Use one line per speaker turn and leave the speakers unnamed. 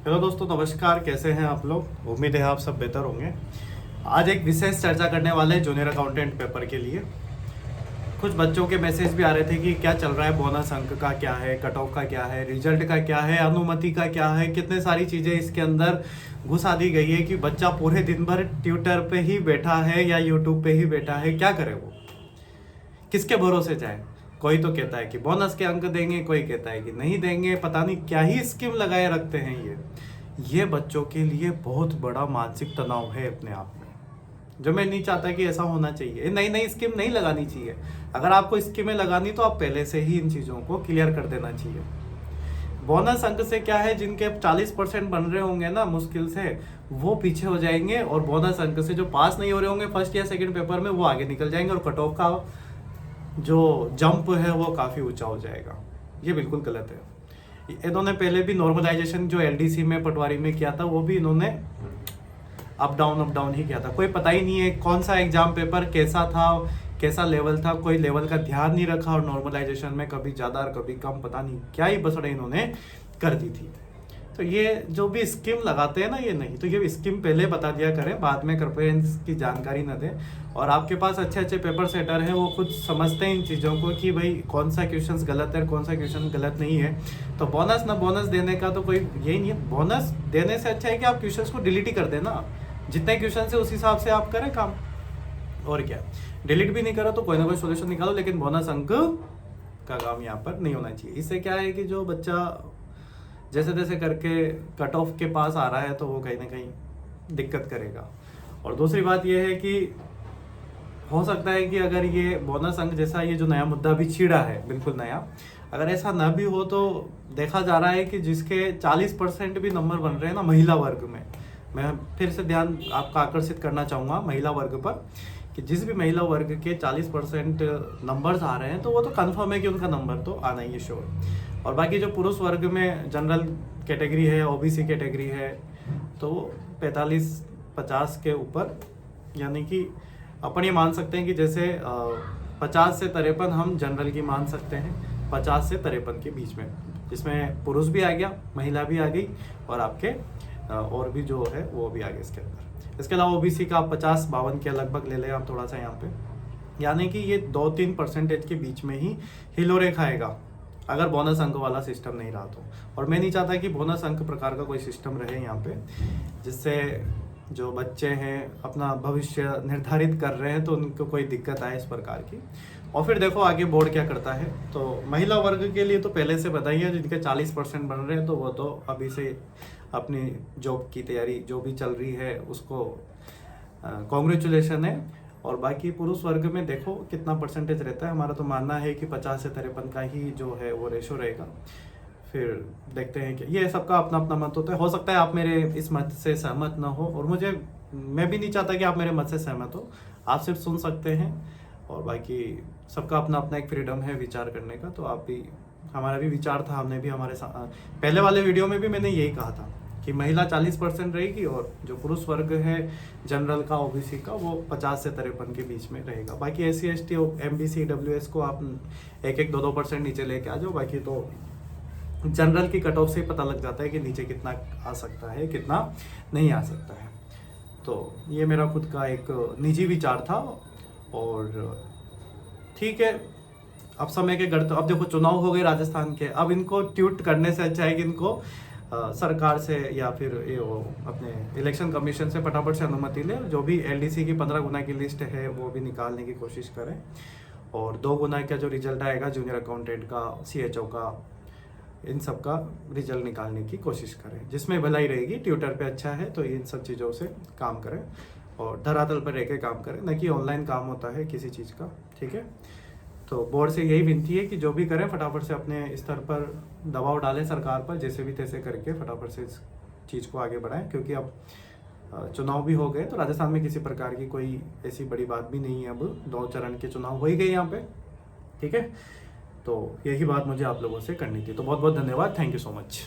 Hello दोस्तों, नमस्कार। कैसे हैं आप लोग? उम्मीद है आप सब बेहतर होंगे। आज एक विशेष चर्चा करने वाले हैं जूनियर अकाउंटेंट पेपर के लिए। कुछ बच्चों के मैसेज भी आ रहे थे कि क्या चल रहा है, बोनस अंक का क्या है, कट ऑफ का क्या है, रिजल्ट का क्या है, अनुमति का क्या है, कितने सारी चीज़ें इसके अंदर घुसा दी गई है कि बच्चा पूरे दिन भर ट्विटर पे ही बैठा है या यूट्यूब पे ही बैठा है। क्या करे वो, किसके भरोसे जाए? कोई तो कहता है कि बोनस के अंक देंगे, कोई कहता है कि नहीं देंगे। पता नहीं क्या ही स्कीम लगाए रखते हैं ये बच्चों के लिए बहुत बड़ा मानसिक तनाव है अपने आप में, जो मैं नहीं चाहता कि ऐसा होना चाहिए। नई नई स्कीम नहीं लगानी चाहिए। अगर आपको स्कीमें लगानी तो आप पहले से ही इन चीज़ों को क्लियर कर देना चाहिए। बोनस अंक से क्या है, जिनके 40% बन रहे होंगे ना मुश्किल से, वो पीछे हो जाएंगे, और बोनस अंक से जो पास नहीं हो रहे होंगे फर्स्ट या सेकंड पेपर में, वो आगे निकल जाएंगे, और कट ऑफ का जो जंप है वो काफ़ी ऊंचा हो जाएगा। ये बिल्कुल गलत है। इन्होंने पहले भी नॉर्मलाइजेशन जो एलडीसी में पटवारी में किया था, वो भी इन्होंने अप डाउन ही किया था। कोई पता ही नहीं है कौन सा एग्जाम पेपर कैसा था, कैसा लेवल था, कोई लेवल का ध्यान नहीं रखा, और नॉर्मलाइजेशन में कभी ज़्यादा और कभी कम, पता नहीं क्या ही बसड़े इन्होंने कर दी थी। तो ये जो भी स्कीम लगाते हैं ना, ये नहीं, तो ये स्कीम पहले बता दिया करें, बाद में कृपया इसकी जानकारी न दें। और आपके पास अच्छे अच्छे पेपर सेटर हैं, वो खुद समझते हैं इन चीज़ों को कि भाई कौन सा क्वेश्चन गलत है, कौन सा क्वेश्चन गलत नहीं है। तो बोनस देने का तो कोई यही नहीं है। बोनस देने से अच्छा है कि आप क्वेश्चन को डिलीट ही कर देना। जितने क्वेश्चन है उस हिसाब से आप करें काम, और क्या। डिलीट भी नहीं करो तो कोई ना कोई सोल्यूशन निकालो, लेकिन बोनस अंक का काम यहाँ पर नहीं होना चाहिए। इससे क्या है कि जो बच्चा जैसे तैसे करके कट ऑफ के पास आ रहा है, तो वो कहीं ना कहीं दिक्कत करेगा। और दूसरी बात यह है कि हो सकता है कि अगर ये बोनस अंक जैसा ये जो नया मुद्दा भी छिड़ा है, बिल्कुल नया, अगर ऐसा ना भी हो, तो देखा जा रहा है कि जिसके 40% भी नंबर बन रहे हैं ना महिला वर्ग में, मैं फिर से ध्यान आपका आकर्षित करना चाहूँगा महिला वर्ग पर, कि जिस भी महिला वर्ग के 40% नंबर्स आ रहे हैं, तो वो तो कन्फर्म है कि उनका नंबर तो आना ही है, श्योर। और बाकी जो पुरुष वर्ग में जनरल कैटेगरी है, ओबीसी कैटेगरी है, तो 45-50 के ऊपर, यानी कि अपन ये मान सकते हैं कि जैसे 50 से 53 हम जनरल की मान सकते हैं, 50 से 53 के बीच में, जिसमें पुरुष भी आ गया, महिला भी आ गई, और आपके और भी जो है वो भी आ गए इसके अंदर। इसके अलावा ओबीसी का 50-52 के लगभग ले लें आप थोड़ा सा यहाँ पे, यानी कि ये 2-3% के बीच में ही हिलोरे खाएगा अगर बोनस अंक वाला सिस्टम नहीं रहा तो। और मैं नहीं चाहता कि बोनस अंक प्रकार का कोई सिस्टम रहे यहाँ पे, जिससे जो बच्चे हैं अपना भविष्य निर्धारित कर रहे हैं तो उनको कोई दिक्कत आए इस प्रकार की। और फिर देखो आगे बोर्ड क्या करता है। तो महिला वर्ग के लिए तो पहले से बताइए, जिनके 40% बन रहे हैं, तो वो तो अभी से अपनी जॉब की तैयारी जो भी चल रही है उसको कॉन्ग्रेचुलेशन है। और बाकी पुरुष वर्ग में देखो कितना परसेंटेज रहता है। हमारा तो मानना है कि 50 से 53 का ही जो है वो रेशो रहेगा। फिर देखते हैं कि ये सबका अपना अपना मत होता है। हो सकता है आप मेरे इस मत से सहमत ना हो, और मैं भी नहीं चाहता कि आप मेरे मत से सहमत हो। आप सिर्फ सुन सकते हैं, और बाकी सबका अपना अपना एक फ्रीडम है विचार करने का। तो आप भी, हमारा भी विचार था, हमने भी हमारे पहले वाले वीडियो में भी मैंने यही कहा था कि महिला 40% रहेगी, और जो पुरुष वर्ग है जनरल का, ओबीसी का, वो 50 से 53 के बीच में रहेगा। बाकी SC ST MBC WS को आप 1-2% नीचे लेके आ जाओ। बाकी तो जनरल की कट ऑफ से पता लग जाता है कि नीचे कितना आ सकता है, कितना नहीं आ सकता है। तो ये मेरा खुद का एक निजी विचार था। और ठीक है, अब समय के गढ़, अब देखो चुनाव हो गए राजस्थान के, अब इनको ट्वीट करने से अच्छा है कि इनको सरकार से या फिर अपने इलेक्शन कमीशन से फटाफट से अनुमति ले। जो भी LDC की 15 गुना की लिस्ट है वो भी निकालने की कोशिश करें, और 2 गुना का जो रिजल्ट आएगा जूनियर अकाउंटेंट का, CHO का, इन सब का रिजल्ट निकालने की कोशिश करें, जिसमें भलाई रहेगी। ट्विटर पे अच्छा है तो इन सब चीज़ों से काम करें, और धरातल पर रह के काम करें, न कि ऑनलाइन काम होता है किसी चीज़ का। ठीक है, तो बोर्ड से यही विनती है कि जो भी करें फटाफट से अपने स्तर पर दबाव डालें सरकार पर, जैसे भी तैसे करके फटाफट से इस चीज़ को आगे बढ़ाएं। क्योंकि अब चुनाव भी हो गए, तो राजस्थान में किसी प्रकार की कोई ऐसी बड़ी बात भी नहीं है। अब 2 चरण के चुनाव हो ही गए यहाँ पे। ठीक है, तो यही बात मुझे आप लोगों से करनी थी। तो बहुत बहुत धन्यवाद, थैंक यू सो मच।